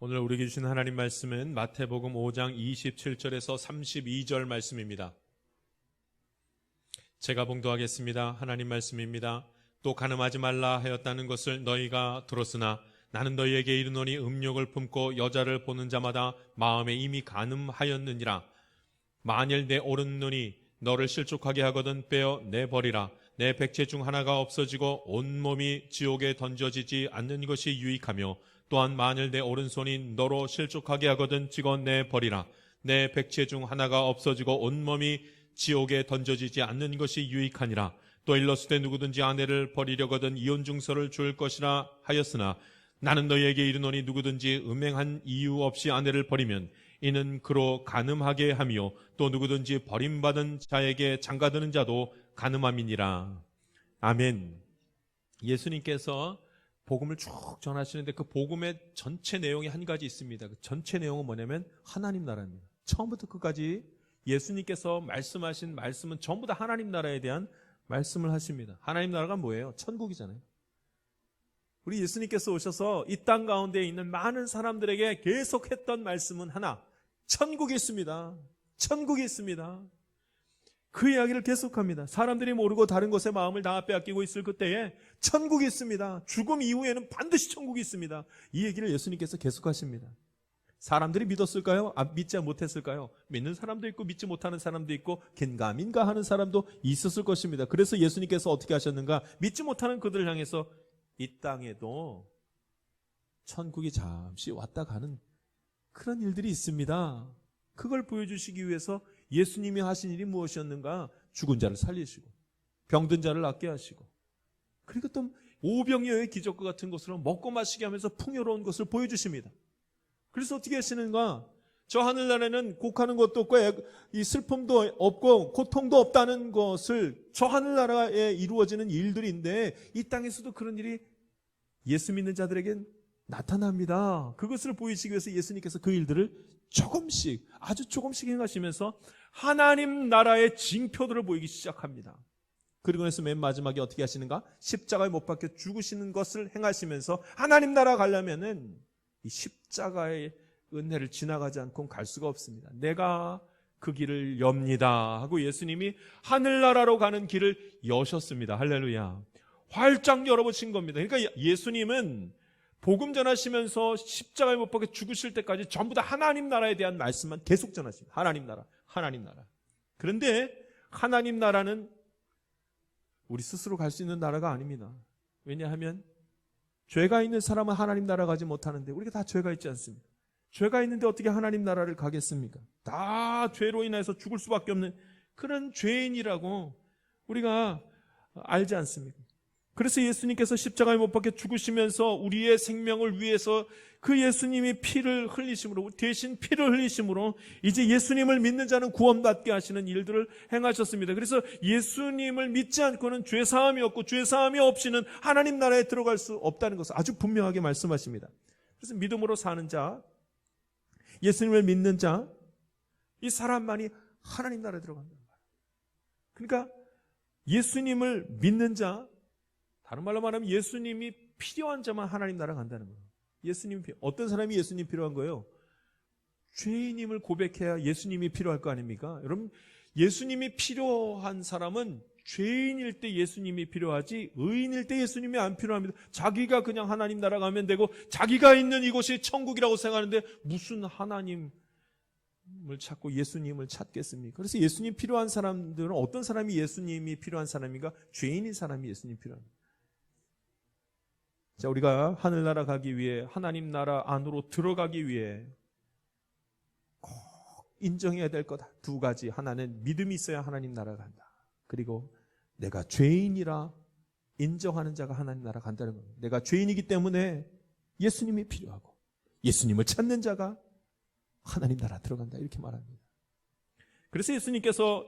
오늘 우리에게 주신 하나님 말씀은 마태복음 5장 27절에서 32절 말씀입니다. 제가 봉독하겠습니다. 하나님 말씀입니다. 또 간음하지 말라 하였다는 것을 너희가 들었으나 나는 너희에게 이르노니 음욕을 품고 여자를 보는 자마다 마음에 이미 간음하였느니라. 만일 내 오른눈이 너를 실족하게 하거든 빼어 내버리라. 내 백체 중 하나가 없어지고 온몸이 지옥에 던져지지 않는 것이 유익하며 또한 만일 내 오른손이 너로 실족하게 하거든 찍어 내버리라. 내 백체 중 하나가 없어지고 온몸이 지옥에 던져지지 않는 것이 유익하니라. 또 일러스되 누구든지 아내를 버리려거든 이혼증서를 줄 것이라 하였으나 나는 너희에게 이르노니 누구든지 음행한 이유 없이 아내를 버리면 이는 그로 간음하게 하며 또 누구든지 버림받은 자에게 장가드는 자도 간음함이니라. 아멘. 예수님께서 복음을 쭉 전하시는데 그 복음의 전체 내용이 한 가지 있습니다. 그 전체 내용은 뭐냐면 하나님 나라입니다. 처음부터 끝까지 예수님께서 말씀하신 말씀은 전부 다 하나님 나라에 대한 말씀을 하십니다. 하나님 나라가 뭐예요? 천국이잖아요. 우리 예수님께서 오셔서 이 땅 가운데 있는 많은 사람들에게 계속 했던 말씀은 하나, 천국이 있습니다. 천국이 있습니다. 그 이야기를 계속합니다. 사람들이 모르고 다른 것에 마음을 다 빼앗기고 있을 그때에 천국이 있습니다. 죽음 이후에는 반드시 천국이 있습니다. 이 얘기를 예수님께서 계속하십니다. 사람들이 믿었을까요? 믿지 못했을까요? 믿는 사람도 있고 믿지 못하는 사람도 있고 긴가민가 하는 사람도 있었을 것입니다. 그래서 예수님께서 어떻게 하셨는가? 믿지 못하는 그들을 향해서 이 땅에도 천국이 잠시 왔다 가는 그런 일들이 있습니다. 그걸 보여주시기 위해서 예수님이 하신 일이 무엇이었는가? 죽은 자를 살리시고 병든 자를 낫게 하시고 그리고 또 오병이어의 기적과 같은 것으로 먹고 마시게 하면서 풍요로운 것을 보여주십니다. 그래서 어떻게 하시는가? 저 하늘나라에는 곡하는 것도 없고 이 슬픔도 없고 고통도 없다는 것을 저 하늘나라에 이루어지는 일들인데 이 땅에서도 그런 일이 예수 믿는 자들에겐 나타납니다. 그것을 보이시기 위해서 예수님께서 그 일들을 조금씩 아주 조금씩 행하시면서 하나님 나라의 징표들을 보이기 시작합니다. 그리고 나서 맨 마지막에 어떻게 하시는가? 십자가에 못 박혀 죽으시는 것을 행하시면서 하나님 나라 가려면은 이 십자가의 은혜를 지나가지 않고는 갈 수가 없습니다. 내가 그 길을 엽니다 하고 예수님이 하늘나라로 가는 길을 여셨습니다. 할렐루야. 활짝 열어보신 겁니다. 그러니까 예수님은 복음 전하시면서 십자가에 못 박혀 죽으실 때까지 전부 다 하나님 나라에 대한 말씀만 계속 전하십니다. 하나님 나라, 하나님 나라. 그런데 하나님 나라는 우리 스스로 갈 수 있는 나라가 아닙니다. 왜냐하면 죄가 있는 사람은 하나님 나라 가지 못하는데 우리가 다 죄가 있지 않습니까? 죄가 있는데 어떻게 하나님 나라를 가겠습니까? 다 죄로 인해서 죽을 수밖에 없는 그런 죄인이라고 우리가 알지 않습니까? 그래서 예수님께서 십자가에 못 박혀 죽으시면서 우리의 생명을 위해서 그 예수님이 피를 흘리심으로 대신 피를 흘리심으로 이제 예수님을 믿는 자는 구원받게 하시는 일들을 행하셨습니다. 그래서 예수님을 믿지 않고는 죄사함이 없고 죄사함이 없이는 하나님 나라에 들어갈 수 없다는 것을 아주 분명하게 말씀하십니다. 그래서 믿음으로 사는 자, 예수님을 믿는 자, 이 사람만이 하나님 나라에 들어간다는 거예요. 그러니까 예수님을 믿는 자, 다른 말로 말하면 예수님이 필요한 자만 하나님 나라 간다는 거예요. 어떤 사람이 예수님 필요한 거예요? 죄인임을 고백해야 예수님이 필요할 거 아닙니까? 여러분, 예수님이 필요한 사람은 죄인일 때 예수님이 필요하지 의인일 때 예수님이 안 필요합니다. 자기가 그냥 하나님 나라 가면 되고 자기가 있는 이곳이 천국이라고 생각하는데 무슨 하나님을 찾고 예수님을 찾겠습니까? 그래서 예수님 필요한 사람들은 어떤 사람이 예수님이 필요한 사람인가? 죄인인 사람이 예수님 필요합니다. 자, 우리가 하늘나라 가기 위해 하나님 나라 안으로 들어가기 위해 꼭 인정해야 될 것 두 가지. 하나는 믿음이 있어야 하나님 나라 간다. 그리고 내가 죄인이라 인정하는 자가 하나님 나라 간다는 겁니다. 내가 죄인이기 때문에 예수님이 필요하고 예수님을 찾는 자가 하나님 나라 들어간다. 이렇게 말합니다. 그래서 예수님께서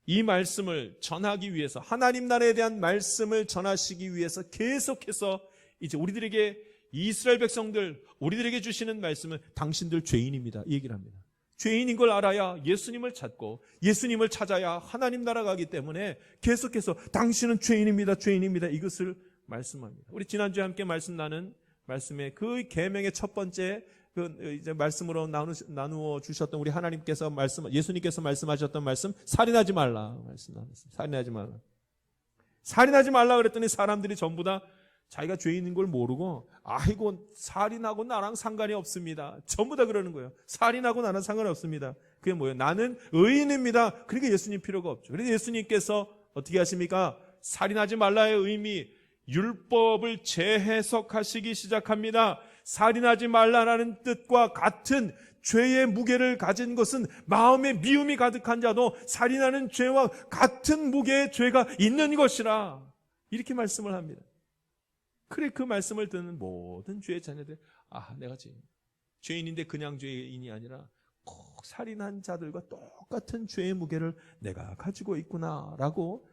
이 말씀을 전하기 위해서 하나님 나라에 대한 말씀을 전하시기 위해서 계속해서 이제 우리들에게 이스라엘 백성들 우리들에게 주시는 말씀은 당신들 죄인입니다. 이 얘기를 합니다. 죄인인 걸 알아야 예수님을 찾고 예수님을 찾아야 하나님 나라 가기 때문에 계속해서 당신은 죄인입니다. 죄인입니다. 이것을 말씀합니다. 우리 지난주에 함께 말씀 나눈 말씀의 그 계명의 첫 번째 이제 말씀으로 나누어 주셨던 우리 하나님께서 예수님께서 말씀하셨던 말씀, 살인하지 말라. 살인하지 말라. 살인하지 말라 그랬더니 사람들이 전부 다 자기가 죄 있는 걸 모르고, 아이고, 살인하고 나랑 상관이 없습니다. 전부 다 그러는 거예요. 살인하고 나랑 상관이 없습니다. 그게 뭐예요? 나는 의인입니다. 그러니까 예수님 필요가 없죠. 그래서 예수님께서 어떻게 하십니까? 살인하지 말라의 의미, 율법을 재해석하시기 시작합니다. 살인하지 말라라는 뜻과 같은 죄의 무게를 가진 것은 마음에 미움이 가득한 자도 살인하는 죄와 같은 무게의 죄가 있는 것이라, 이렇게 말씀을 합니다. 그래, 그 말씀을 듣는 모든 죄의 자녀들, 내가 죄인인데 그냥 죄인이 아니라 꼭 살인한 자들과 똑같은 죄의 무게를 내가 가지고 있구나라고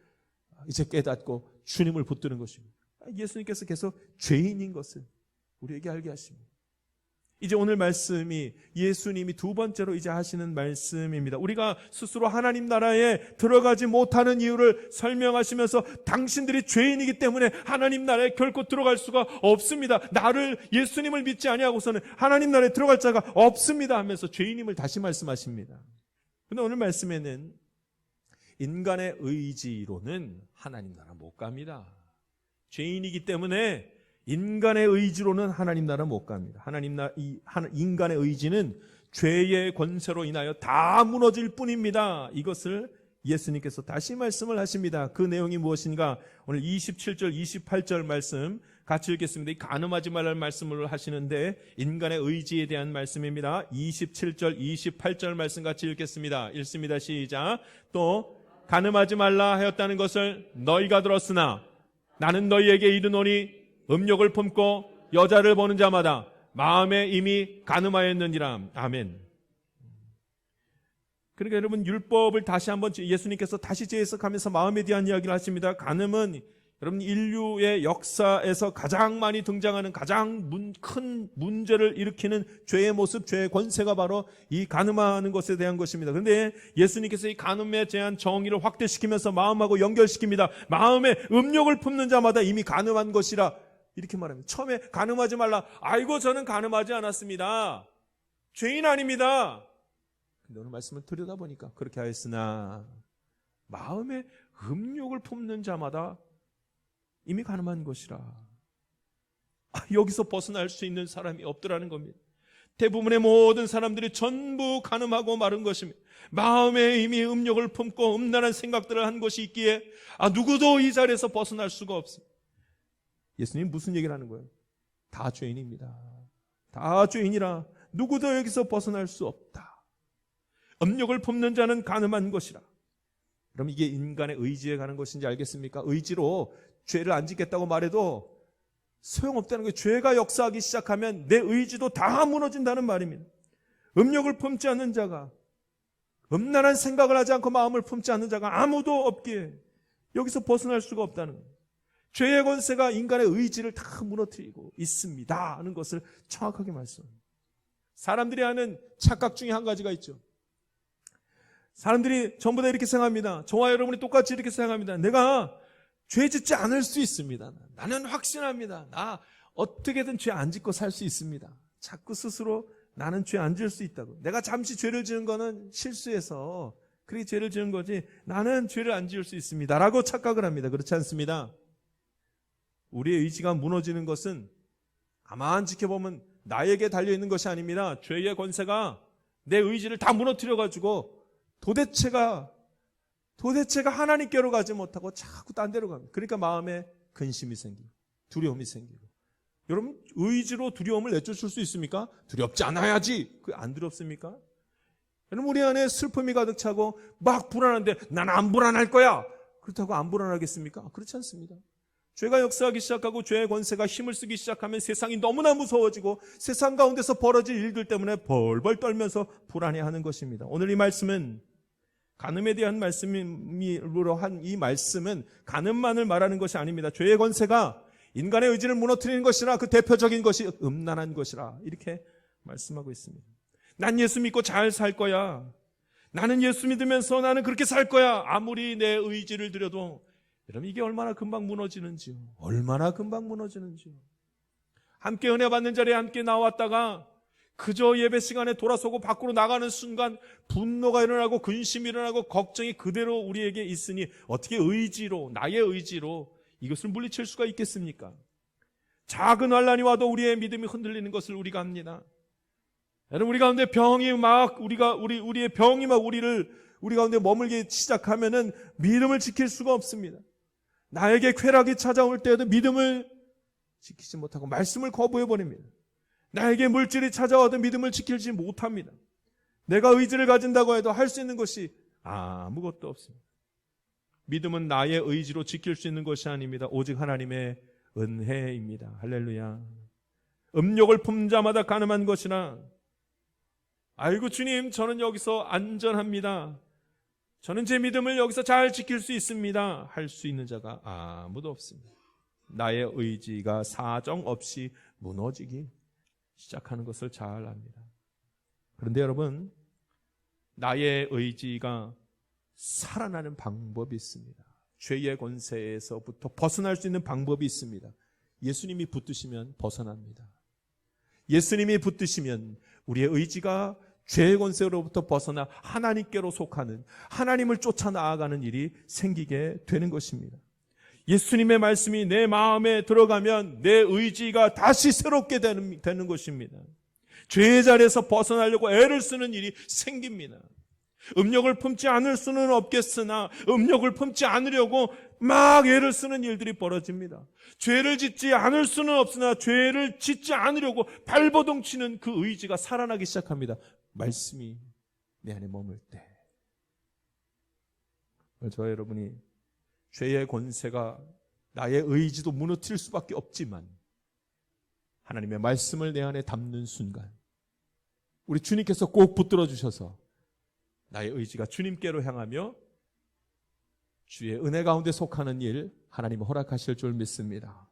이제 깨닫고 주님을 붙드는 것입니다. 예수님께서 계속 죄인인 것을 우리에게 알게 하십니다. 이제 오늘 말씀이 예수님이 두 번째로 이제 하시는 말씀입니다. 우리가 스스로 하나님 나라에 들어가지 못하는 이유를 설명하시면서 당신들이 죄인이기 때문에 하나님 나라에 결코 들어갈 수가 없습니다. 예수님을 믿지 아니하고서는 하나님 나라에 들어갈 자가 없습니다 하면서 죄인임을 다시 말씀하십니다. 그런데 오늘 말씀에는 인간의 의지로는 하나님 나라 못 갑니다. 죄인이기 때문에 인간의 의지로는 하나님 나라 못 갑니다. 인간의 의지는 죄의 권세로 인하여 다 무너질 뿐입니다. 이것을 예수님께서 다시 말씀을 하십니다. 그 내용이 무엇인가? 오늘 27절, 28절 말씀 같이 읽겠습니다. 이 간음하지 말라는 말씀을 하시는데 인간의 의지에 대한 말씀입니다. 27절, 28절 말씀 같이 읽겠습니다. 읽습니다. 시작. 또 간음하지 말라 하였다는 것을 너희가 들었으나 나는 너희에게 이르노니 음욕을 품고 여자를 보는 자마다 마음에 이미 간음하였느니라. 아멘. 그러니까 여러분, 율법을 다시 한번 예수님께서 다시 재해석하면서 마음에 대한 이야기를 하십니다. 간음은 여러분 인류의 역사에서 가장 많이 등장하는 가장 큰 문제를 일으키는 죄의 모습, 죄의 권세가 바로 이 간음하는 것에 대한 것입니다. 그런데 예수님께서 이 간음에 대한 정의를 확대시키면서 마음하고 연결시킵니다. 마음에 음욕을 품는 자마다 이미 간음한 것이라, 이렇게 말합니다. 처음에 간음하지 말라. 아이고, 저는 간음하지 않았습니다. 죄인 아닙니다. 근데 오늘 말씀을 들여다보니까 그렇게 하였으나 마음에 음욕을 품는 자마다 이미 간음한 것이라. 여기서 벗어날 수 있는 사람이 없더라는 겁니다. 대부분의 모든 사람들이 전부 간음하고 마른 것입니다. 마음에 이미 음욕을 품고 음란한 생각들을 한 것이 있기에 누구도 이 자리에서 벗어날 수가 없습니다. 예수님 무슨 얘기를 하는 거예요? 다 죄인입니다. 다 죄인이라 누구도 여기서 벗어날 수 없다. 음욕을 품는 자는 간음한 것이라. 그럼 이게 인간의 의지에 가는 것인지 알겠습니까? 의지로 죄를 안 짓겠다고 말해도 소용없다는 거예요. 죄가 역사하기 시작하면 내 의지도 다 무너진다는 말입니다. 음욕을 품지 않는 자가, 음란한 생각을 하지 않고 마음을 품지 않는 자가 아무도 없기에 여기서 벗어날 수가 없다는 거예요. 죄의 권세가 인간의 의지를 다 무너뜨리고 있습니다 하는 것을 정확하게 말씀합니다. 사람들이 하는 착각 중에 한 가지가 있죠. 사람들이 전부 다 이렇게 생각합니다. 저와 여러분이 똑같이 이렇게 생각합니다. 내가 죄 짓지 않을 수 있습니다. 나는 확신합니다. 나 어떻게든 죄 안 짓고 살 수 있습니다. 자꾸 스스로 나는 죄 안 지을 수 있다고. 내가 잠시 죄를 지은 거는 실수해서 그렇게 죄를 지은 거지 나는 죄를 안 지을 수 있습니다 라고 착각을 합니다. 그렇지 않습니다. 우리의 의지가 무너지는 것은 가만 지켜보면 나에게 달려있는 것이 아닙니다. 죄의 권세가 내 의지를 다 무너뜨려가지고 도대체가 하나님께로 가지 못하고 자꾸 딴 데로 갑니다. 그러니까 마음에 근심이 생기고 두려움이 생기고. 여러분, 의지로 두려움을 내쫓을 수 있습니까? 두렵지 않아야지. 그게 안 두렵습니까? 여러분, 우리 안에 슬픔이 가득 차고 막 불안한데 난 안 불안할 거야. 그렇다고 안 불안하겠습니까? 그렇지 않습니다. 죄가 역사하기 시작하고 죄의 권세가 힘을 쓰기 시작하면 세상이 너무나 무서워지고 세상 가운데서 벌어질 일들 때문에 벌벌 떨면서 불안해하는 것입니다. 오늘 이 말씀은 간음에 대한 말씀으로 한 이 말씀은 간음만을 말하는 것이 아닙니다. 죄의 권세가 인간의 의지를 무너뜨리는 것이라 그 대표적인 것이 음란한 것이라 이렇게 말씀하고 있습니다. 난 예수 믿고 잘 살 거야. 나는 예수 믿으면서 나는 그렇게 살 거야. 아무리 내 의지를 들여도 여러분 이게 얼마나 금방 무너지는지요. 얼마나 금방 무너지는지요. 함께 은혜 받는 자리에 함께 나왔다가 그저 예배 시간에 돌아서고 밖으로 나가는 순간 분노가 일어나고 근심이 일어나고 걱정이 그대로 우리에게 있으니 어떻게 의지로, 나의 의지로 이것을 물리칠 수가 있겠습니까? 작은 환난이 와도 우리의 믿음이 흔들리는 것을 우리가 압니다. 여러분, 우리 가운데 병이 막 우리의 병이 막 우리 가운데 머물기 시작하면은 믿음을 지킬 수가 없습니다. 나에게 쾌락이 찾아올 때에도 믿음을 지키지 못하고 말씀을 거부해 버립니다. 나에게 물질이 찾아와도 믿음을 지키지 못합니다. 내가 의지를 가진다고 해도 할 수 있는 것이 아무것도 없습니다. 믿음은 나의 의지로 지킬 수 있는 것이 아닙니다. 오직 하나님의 은혜입니다. 할렐루야. 음욕을 품자마다 가늠한 것이나, 아이고 주님, 저는 여기서 안전합니다, 저는 제 믿음을 여기서 잘 지킬 수 있습니다, 할 수 있는 자가 아무도 없습니다. 나의 의지가 사정없이 무너지기 시작하는 것을 잘 압니다. 그런데 여러분, 나의 의지가 살아나는 방법이 있습니다. 죄의 권세에서부터 벗어날 수 있는 방법이 있습니다. 예수님이 붙드시면 벗어납니다. 예수님이 붙드시면 우리의 의지가 죄의 권세로부터 벗어나 하나님께로 속하는, 하나님을 쫓아 나아가는 일이 생기게 되는 것입니다. 예수님의 말씀이 내 마음에 들어가면 내 의지가 다시 새롭게 되는 것입니다. 죄의 자리에서 벗어나려고 애를 쓰는 일이 생깁니다. 음욕을 품지 않을 수는 없겠으나 음욕을 품지 않으려고 막 애를 쓰는 일들이 벌어집니다. 죄를 짓지 않을 수는 없으나 죄를 짓지 않으려고 발버둥 치는 그 의지가 살아나기 시작합니다. 말씀이 내 안에 머물 때. 저와 여러분이 죄의 권세가 나의 의지도 무너뜨릴 수밖에 없지만 하나님의 말씀을 내 안에 담는 순간 우리 주님께서 꼭 붙들어 주셔서 나의 의지가 주님께로 향하며 주의 은혜 가운데 속하는 일 하나님이 허락하실 줄 믿습니다.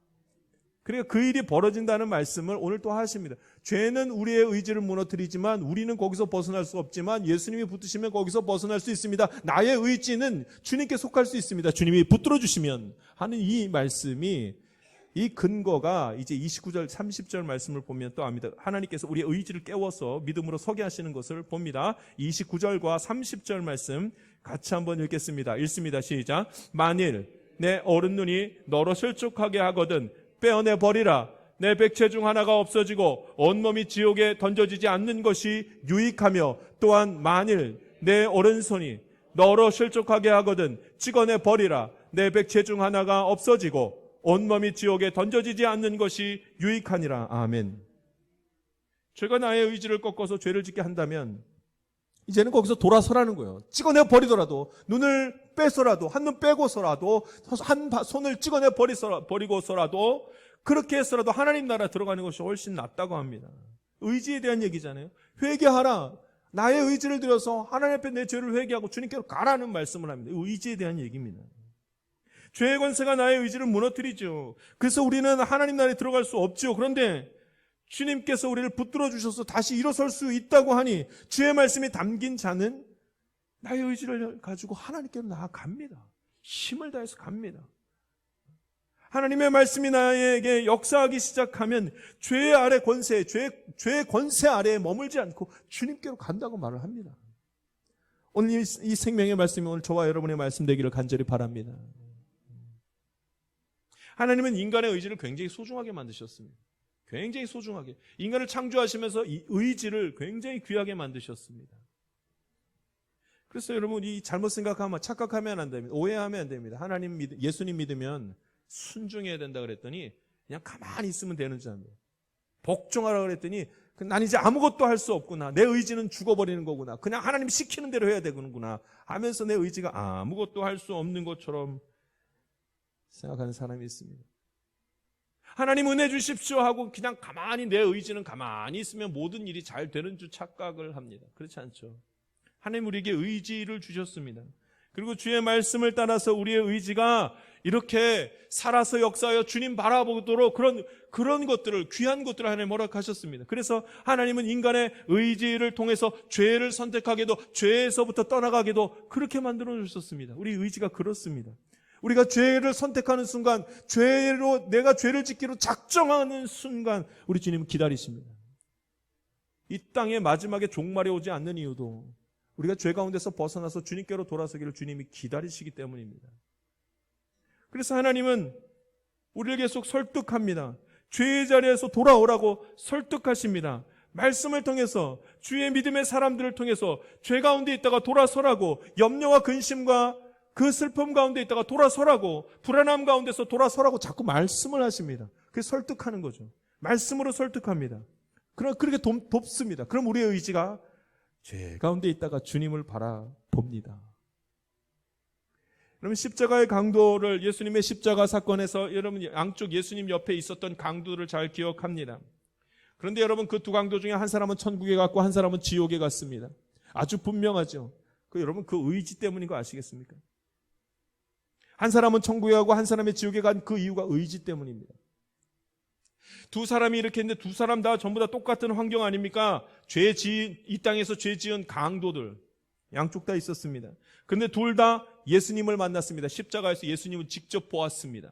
그러니까 그 일이 벌어진다는 말씀을 오늘 또 하십니다. 죄는 우리의 의지를 무너뜨리지만 우리는 거기서 벗어날 수 없지만 예수님이 붙드시면 거기서 벗어날 수 있습니다. 나의 의지는 주님께 속할 수 있습니다. 주님이 붙들어 주시면 하는 이 말씀이, 이 근거가 이제 29절 30절 말씀을 보면 또 압니다. 하나님께서 우리의 의지를 깨워서 믿음으로 서게 하시는 것을 봅니다. 29절과 30절 말씀 같이 한번 읽겠습니다. 읽습니다. 시작. 만일 내 오른 눈이 너로 실족하게 하거든 빼어내 버리라. 내 백체 중 하나가 없어지고 온몸이 지옥에 던져지지 않는 것이 유익하며, 또한 만일 내 오른손이 너로 실족하게 하거든 찍어내 버리라. 내 백체 중 하나가 없어지고 온몸이 지옥에 던져지지 않는 것이 유익하니라. 아멘. 죄가 나의 의지를 꺾어서 죄를 짓게 한다면 이제는 거기서 돌아서라는 거예요. 찍어내 버리더라도, 눈을 빼서라도, 한눈 빼고서라도, 한 손을 찍어내 버리고서라도, 그렇게 해서라도 하나님 나라 들어가는 것이 훨씬 낫다고 합니다. 의지에 대한 얘기잖아요. 회개하라. 나의 의지를 들여서 하나님 앞에 내 죄를 회개하고 주님께로 가라는 말씀을 합니다. 의지에 대한 얘기입니다. 죄의 권세가 나의 의지를 무너뜨리죠. 그래서 우리는 하나님 나라에 들어갈 수 없죠. 그런데 주님께서 우리를 붙들어 주셔서 다시 일어설 수 있다고 하니 주의 말씀이 담긴 자는 나의 의지를 가지고 하나님께로 나아갑니다. 힘을 다해서 갑니다. 하나님의 말씀이 나에게 역사하기 시작하면 죄의 아래 권세, 죄의 권세 아래에 머물지 않고 주님께로 간다고 말을 합니다. 오늘 이 생명의 말씀이 오늘 저와 여러분의 말씀 되기를 간절히 바랍니다. 하나님은 인간의 의지를 굉장히 소중하게 만드셨습니다. 굉장히 소중하게. 인간을 창조하시면서 이 의지를 굉장히 귀하게 만드셨습니다. 그래서 여러분, 이 잘못 생각하면, 착각하면 안 됩니다. 오해하면 안 됩니다. 예수님 믿으면 순종해야 된다 그랬더니 그냥 가만히 있으면 되는 줄 압니다. 복종하라 그랬더니 난 이제 아무것도 할 수 없구나. 내 의지는 죽어버리는 거구나. 그냥 하나님 시키는 대로 해야 되는구나 하면서 내 의지가 아무것도 할 수 없는 것처럼 생각하는 사람이 있습니다. 하나님 은혜 주십시오 하고 그냥 가만히 내 의지는 가만히 있으면 모든 일이 잘 되는 줄 착각을 합니다. 그렇지 않죠. 하나님 우리에게 의지를 주셨습니다. 그리고 주의 말씀을 따라서 우리의 의지가 이렇게 살아서 역사하여 주님 바라보도록 그런 것들을, 귀한 것들을 하나님 허락하셨습니다. 그래서 하나님은 인간의 의지를 통해서 죄를 선택하게도, 죄에서부터 떠나가게도 그렇게 만들어 주셨습니다. 우리 의지가 그렇습니다. 우리가 죄를 선택하는 순간, 내가 죄를 짓기로 작정하는 순간 우리 주님은 기다리십니다. 이 땅의 마지막에 종말이 오지 않는 이유도 우리가 죄 가운데서 벗어나서 주님께로 돌아서기를 주님이 기다리시기 때문입니다. 그래서 하나님은 우리를 계속 설득합니다. 죄의 자리에서 돌아오라고 설득하십니다. 말씀을 통해서, 주의 믿음의 사람들을 통해서 죄 가운데 있다가 돌아서라고, 염려와 근심과 그 슬픔 가운데 있다가 돌아서라고, 불안함 가운데서 돌아서라고 자꾸 말씀을 하십니다. 그래서 설득하는 거죠. 말씀으로 설득합니다. 그렇게 돕습니다. 그럼 우리의 의지가 죄 가운데 있다가 주님을 바라봅니다. 여러분, 십자가의 강도를, 예수님의 십자가 사건에서 여러분 양쪽 예수님 옆에 있었던 강도를 잘 기억합니다. 그런데 여러분, 그 두 강도 중에 한 사람은 천국에 갔고 한 사람은 지옥에 갔습니다. 아주 분명하죠. 여러분, 그 의지 때문인 거 아시겠습니까? 한 사람은 천국에 가고 한 사람이 지옥에 간 그 이유가 의지 때문입니다. 두 사람이 이렇게 했는데 두 사람 다 전부 다 똑같은 환경 아닙니까? 이 땅에서 죄 지은 강도들 양쪽 다 있었습니다. 그런데 둘 다 예수님을 만났습니다. 십자가에서 예수님을 직접 보았습니다.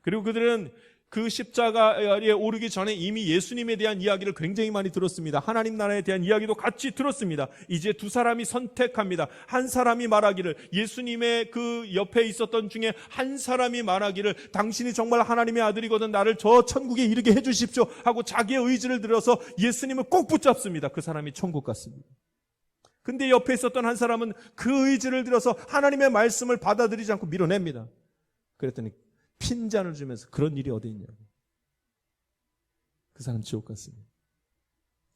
그리고 그들은 그 십자가에 오르기 전에 이미 예수님에 대한 이야기를 굉장히 많이 들었습니다. 하나님 나라에 대한 이야기도 같이 들었습니다. 이제 두 사람이 선택합니다. 한 사람이 말하기를, 예수님의 그 옆에 있었던 중에 한 사람이 말하기를, 당신이 정말 하나님의 아들이거든 나를 저 천국에 이르게 해주십시오 하고 자기의 의지를 들어서 예수님을 꼭 붙잡습니다. 그 사람이 천국 갔습니다. 근데 옆에 있었던 한 사람은 그 의지를 들어서 하나님의 말씀을 받아들이지 않고 밀어냅니다. 그랬더니 핀잔을 주면서 그런 일이 어디 있냐고. 그 사람 지옥 갔습니다.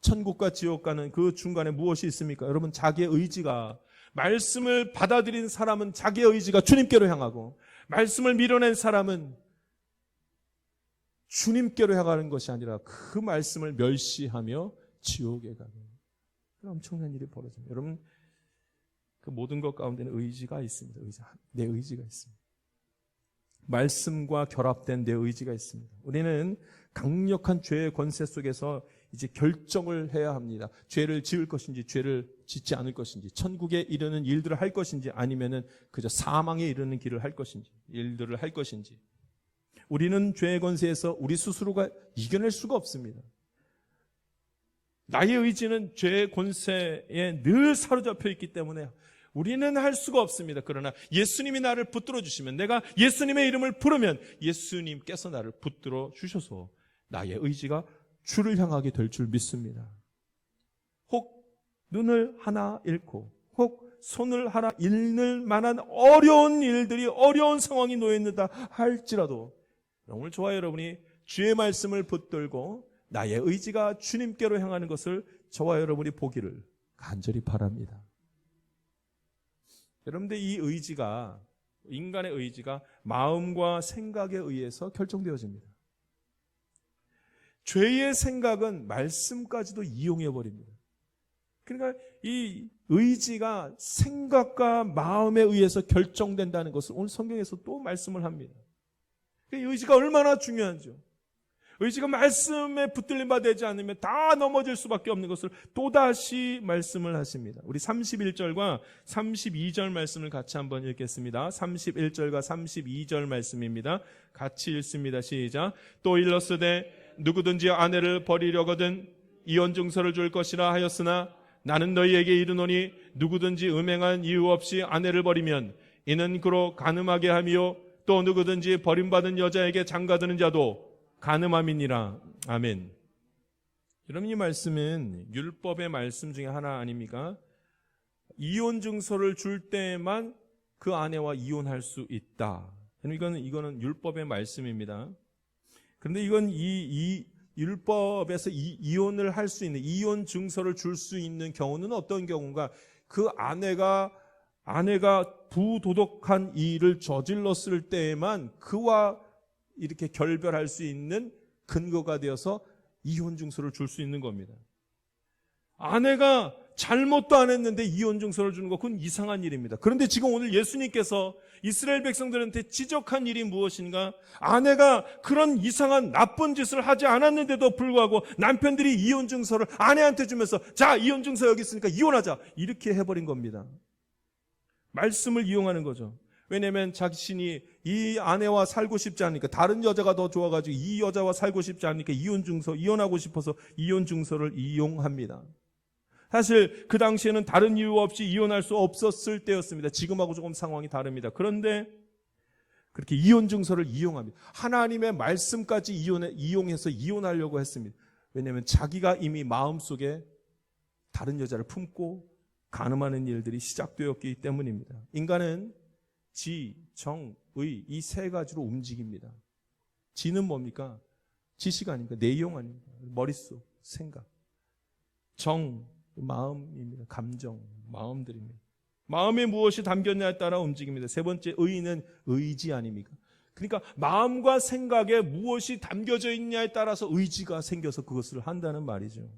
천국과 지옥 가는 그 중간에 무엇이 있습니까? 여러분, 자기의 의지가, 말씀을 받아들인 사람은 자기의 의지가 주님께로 향하고, 말씀을 밀어낸 사람은 주님께로 향하는 것이 아니라 그 말씀을 멸시하며 지옥에 가는 엄청난 일이 벌어집니다. 여러분, 그 모든 것 가운데는 의지가 있습니다. 내 의지가 있습니다. 말씀과 결합된 내 의지가 있습니다. 우리는 강력한 죄의 권세 속에서 이제 결정을 해야 합니다. 죄를 지을 것인지 죄를 짓지 않을 것인지, 천국에 이르는 일들을 할 것인지, 아니면은 그저 사망에 이르는 길을 할 것인지, 일들을 할 것인지. 우리는 죄의 권세에서 우리 스스로가 이겨낼 수가 없습니다. 나의 의지는 죄의 권세에 늘 사로잡혀 있기 때문에 우리는 할 수가 없습니다. 그러나 예수님이 나를 붙들어 주시면, 내가 예수님의 이름을 부르면 예수님께서 나를 붙들어 주셔서 나의 의지가 주를 향하게 될 줄 믿습니다. 혹 눈을 하나 잃고 혹 손을 하나 잃을 만한 어려운 일들이, 어려운 상황이 놓여있는다 할지라도 오늘 저와 여러분이 주의 말씀을 붙들고 나의 의지가 주님께로 향하는 것을 저와 여러분이 보기를 간절히 바랍니다. 여러분들, 이 의지가, 인간의 의지가 마음과 생각에 의해서 결정되어집니다. 죄의 생각은 말씀까지도 이용해버립니다. 그러니까 이 의지가 생각과 마음에 의해서 결정된다는 것을 오늘 성경에서 또 말씀을 합니다. 이 의지가 얼마나 중요한지요. 의지가 말씀에 붙들림 바 되지 않으면 다 넘어질 수밖에 없는 것을 또다시 말씀을 하십니다. 우리 31절과 32절 말씀을 같이 한번 읽겠습니다. 31절과 32절 말씀입니다. 같이 읽습니다. 시작. 또 일렀으되 누구든지 아내를 버리려거든 이혼증서를 줄 것이라 하였으나 나는 너희에게 이르노니 누구든지 음행한 이유 없이 아내를 버리면 이는 그로 간음하게 하며 또 누구든지 버림받은 여자에게 장가드는 자도 간음함이니라. 아멘. 여러분, 이 말씀은 율법의 말씀 중에 하나 아닙니까? 이혼 증서를 줄 때만 그 아내와 이혼할 수 있다. 이거는 율법의 말씀입니다. 그런데 이건 이 율법에서 이혼을 할 수 있는, 이혼 증서를 줄 수 있는 경우는 어떤 경우인가? 그 아내가 부도덕한 일을 저질렀을 때에만 그와 이렇게 결별할 수 있는 근거가 되어서 이혼 증서를 줄 수 있는 겁니다. 아내가 잘못도 안 했는데 이혼 증서를 주는 것, 그건 이상한 일입니다. 그런데 지금 오늘 예수님께서 이스라엘 백성들한테 지적한 일이 무엇인가? 아내가 그런 이상한 나쁜 짓을 하지 않았는데도 불구하고 남편들이 이혼 증서를 아내한테 주면서, 자, 이혼 증서 여기 있으니까 이혼하자, 이렇게 해버린 겁니다. 말씀을 이용하는 거죠. 왜냐하면 자신이 이 아내와 살고 싶지 않으니까, 다른 여자가 더 좋아가지고 이 여자와 살고 싶지 않으니까 이혼하고 싶어서 이혼 증서를 이용합니다. 사실 그 당시에는 다른 이유 없이 이혼할 수 없었을 때였습니다. 지금하고 조금 상황이 다릅니다. 그런데 그렇게 이혼 증서를 이용합니다. 하나님의 말씀까지 이용해서 이혼하려고 했습니다. 왜냐하면 자기가 이미 마음속에 다른 여자를 품고 간음하는 일들이 시작되었기 때문입니다. 인간은 지, 정, 의 이 세 가지로 움직입니다. 지는 뭡니까? 지식 아닙니까? 내용 아닙니까? 머릿속, 생각. 정, 마음입니다. 감정, 마음들입니다. 마음에 무엇이 담겼냐에 따라 움직입니다. 세 번째, 의는 의지 아닙니까? 그러니까 마음과 생각에 무엇이 담겨져 있냐에 따라서 의지가 생겨서 그것을 한다는 말이죠.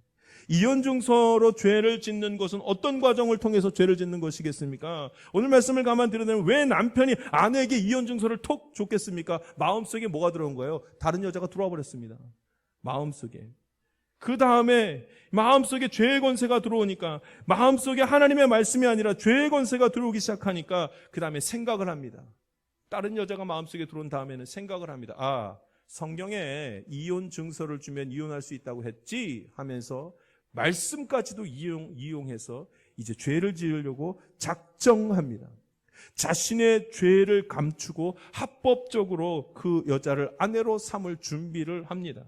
이혼증서로 죄를 짓는 것은 어떤 과정을 통해서 죄를 짓는 것이겠습니까? 오늘 말씀을 가만 들여다보면 왜 남편이 아내에게 이혼증서를 톡 줬겠습니까? 마음속에 뭐가 들어온 거예요? 다른 여자가 들어와 버렸습니다. 마음속에. 그 다음에 마음속에 죄의 권세가 들어오니까, 마음속에 하나님의 말씀이 아니라 죄의 권세가 들어오기 시작하니까 그 다음에 생각을 합니다. 다른 여자가 마음속에 들어온 다음에는 생각을 합니다. 아, 성경에 이혼 증서를 주면 이혼할 수 있다고 했지 하면서 말씀까지도 이용해서 이제 죄를 지으려고 작정합니다. 자신의 죄를 감추고 합법적으로 그 여자를 아내로 삼을 준비를 합니다.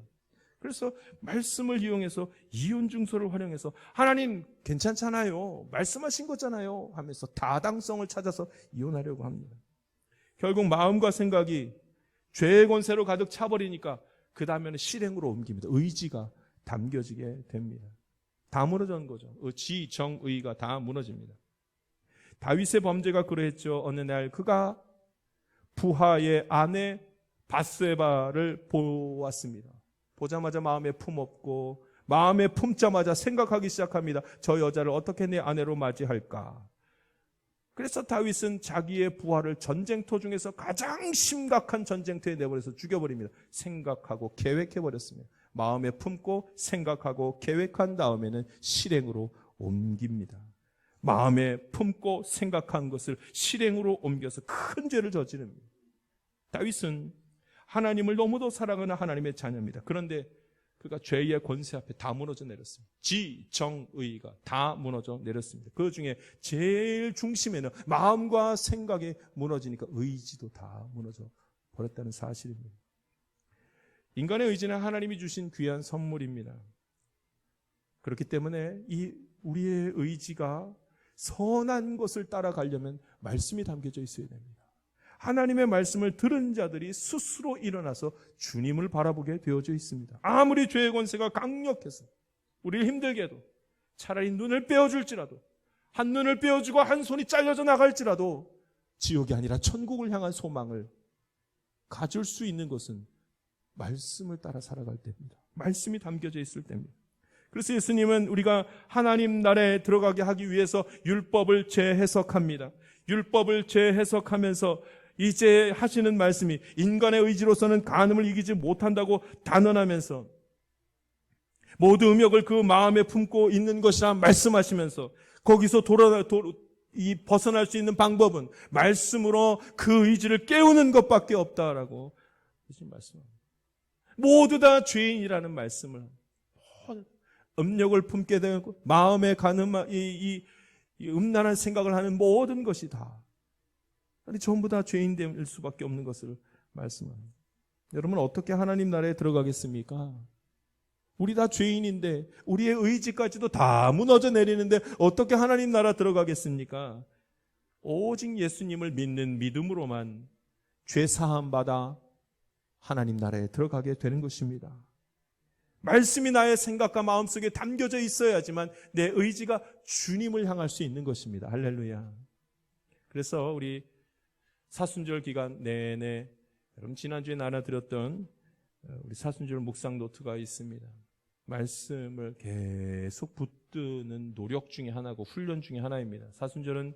그래서 말씀을 이용해서 이혼 증서를 활용해서 하나님 괜찮잖아요, 말씀하신 거잖아요 하면서 타당성을 찾아서 이혼하려고 합니다. 결국 마음과 생각이 죄의 권세로 가득 차버리니까 그 다음에는 실행으로 옮깁니다. 의지가 담겨지게 됩니다. 다 무너진 거죠. 지, 정, 의가 다 무너집니다. 다윗의 범죄가 그러했죠. 어느 날 그가 부하의 아내 밧세바를 보았습니다. 보자마자 마음에 품었고, 마음에 품자마자 생각하기 시작합니다. 저 여자를 어떻게 내 아내로 맞이할까? 그래서 다윗은 자기의 부하를 전쟁터 중에서 가장 심각한 전쟁터에 내버려서 죽여버립니다. 생각하고 계획해버렸습니다. 마음에 품고 생각하고 계획한 다음에는 실행으로 옮깁니다. 마음에 품고 생각한 것을 실행으로 옮겨서 큰 죄를 저지릅니다. 다윗은 하나님을 너무도 사랑하는 하나님의 자녀입니다. 그런데 그가 죄의 권세 앞에 다 무너져 내렸습니다. 지, 정, 의가 다 무너져 내렸습니다. 그 중에 제일 중심에는 마음과 생각이 무너지니까 의지도 다 무너져 버렸다는 사실입니다. 인간의 의지는 하나님이 주신 귀한 선물입니다. 그렇기 때문에 이 우리의 의지가 선한 것을 따라가려면 말씀이 담겨져 있어야 됩니다. 하나님의 말씀을 들은 자들이 스스로 일어나서 주님을 바라보게 되어져 있습니다. 아무리 죄의 권세가 강력해서 우리를 힘들게 해도, 차라리 눈을 빼어줄지라도, 한 눈을 빼어주고 한 손이 잘려져 나갈지라도 지옥이 아니라 천국을 향한 소망을 가질 수 있는 것은 말씀을 따라 살아갈 때입니다. 말씀이 담겨져 있을 때입니다. 그래서 예수님은 우리가 하나님 나라에 들어가게 하기 위해서 율법을 재해석합니다. 율법을 재해석하면서 이제 하시는 말씀이 인간의 의지로서는 간음을 이기지 못한다고 단언하면서 모두 음욕을 그 마음에 품고 있는 것이라 말씀하시면서 거기서 벗어날 수 있는 방법은 말씀으로 그 의지를 깨우는 것밖에 없다라고 말씀합니다. 모두 다 죄인이라는 말씀을, 음욕을 품게 되고 마음에 가는 이 음란한 생각을 하는 모든 것이 다 전부 다 죄인 될 수밖에 없는 것을 말씀합니다. 여러분, 어떻게 하나님 나라에 들어가겠습니까? 우리 다 죄인인데 우리의 의지까지도 다 무너져 내리는데 어떻게 하나님 나라 들어가겠습니까? 오직 예수님을 믿는 믿음으로만 죄 사함 받아 하나님 나라에 들어가게 되는 것입니다. 말씀이 나의 생각과 마음속에 담겨져 있어야지만 내 의지가 주님을 향할 수 있는 것입니다. 할렐루야. 그래서 우리 사순절 기간 내내, 여러분 지난주에 나눠드렸던 우리 사순절 묵상 노트가 있습니다. 말씀을 계속 붙드는 노력 중에 하나고 훈련 중에 하나입니다. 사순절은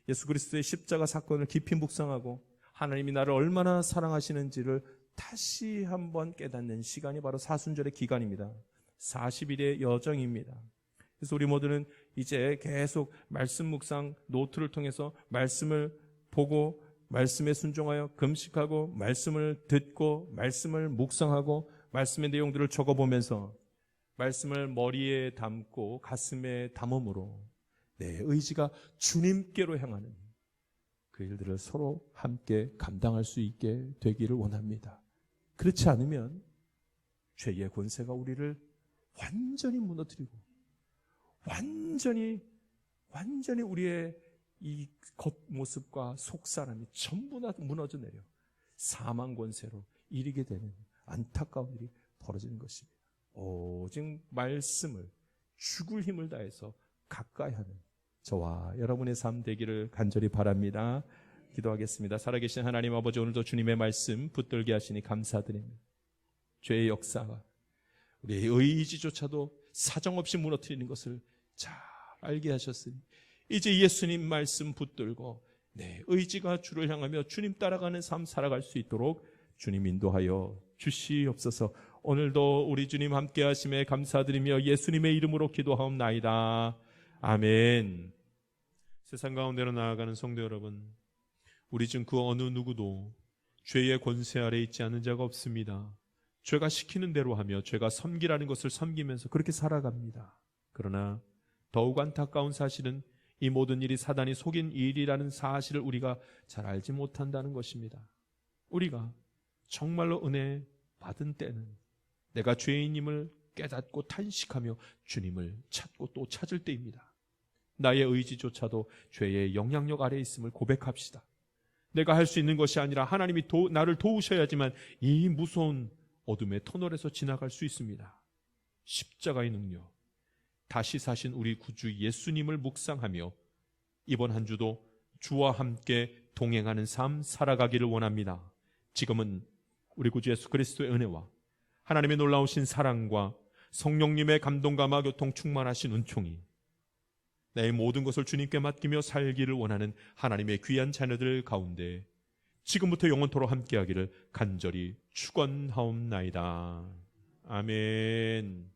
예수 그리스도의 십자가 사건을 깊이 묵상하고 하나님이 나를 얼마나 사랑하시는지를 다시 한번 깨닫는 시간이 바로 사순절의 기간입니다. 40일의 여정입니다. 그래서 우리 모두는 이제 계속 말씀 묵상 노트를 통해서 말씀을 보고 말씀에 순종하여 금식하고 말씀을 듣고 말씀을 묵상하고 말씀의 내용들을 적어보면서 말씀을 머리에 담고 가슴에 담음으로 내 의지가 주님께로 향하는 그 일들을 서로 함께 감당할 수 있게 되기를 원합니다. 그렇지 않으면 죄의 권세가 우리를 완전히 무너뜨리고 완전히 우리의 이 겉모습과 속사람이 전부 다 무너져 내려 사망 권세로 이르게 되는 안타까운 일이 벌어지는 것입니다. 오직 말씀을 죽을 힘을 다해서 가까이 하는 저와 여러분의 삶 되기를 간절히 바랍니다. 기도하겠습니다. 살아계신 하나님 아버지, 오늘도 주님의 말씀 붙들게 하시니 감사드립니다. 죄의 역사가 우리의 의지조차도 사정없이 무너뜨리는 것을 잘 알게 하셨으니 이제 예수님 말씀 붙들고 내 의지가 주를 향하며 주님 따라가는 삶 살아갈 수 있도록 주님 인도하여 주시옵소서. 오늘도 우리 주님 함께 하심에 감사드리며 예수님의 이름으로 기도하옵나이다. 아멘. 세상 가운데로 나아가는 성도 여러분, 우리 중 그 어느 누구도 죄의 권세 아래 있지 않은 자가 없습니다. 죄가 시키는 대로 하며 죄가 섬기라는 것을 섬기면서 그렇게 살아갑니다. 그러나 더욱 안타까운 사실은 이 모든 일이 사단이 속인 일이라는 사실을 우리가 잘 알지 못한다는 것입니다. 우리가 정말로 은혜 받은 때는 내가 죄인임을 깨닫고 탄식하며 주님을 찾고 또 찾을 때입니다. 나의 의지조차도 죄의 영향력 아래에 있음을 고백합시다. 내가 할 수 있는 것이 아니라 하나님이 나를 도우셔야지만 이 무서운 어둠의 터널에서 지나갈 수 있습니다. 십자가의 능력, 다시 사신 우리 구주 예수님을 묵상하며 이번 한 주도 주와 함께 동행하는 삶 살아가기를 원합니다. 지금은 우리 구주 예수 그리스도의 은혜와 하나님의 놀라우신 사랑과 성령님의 감동감화 교통 충만하신 은총이 내 모든 것을 주님께 맡기며 살기를 원하는 하나님의 귀한 자녀들 가운데 지금부터 영원토록 함께하기를 간절히 축원하옵나이다. 아멘.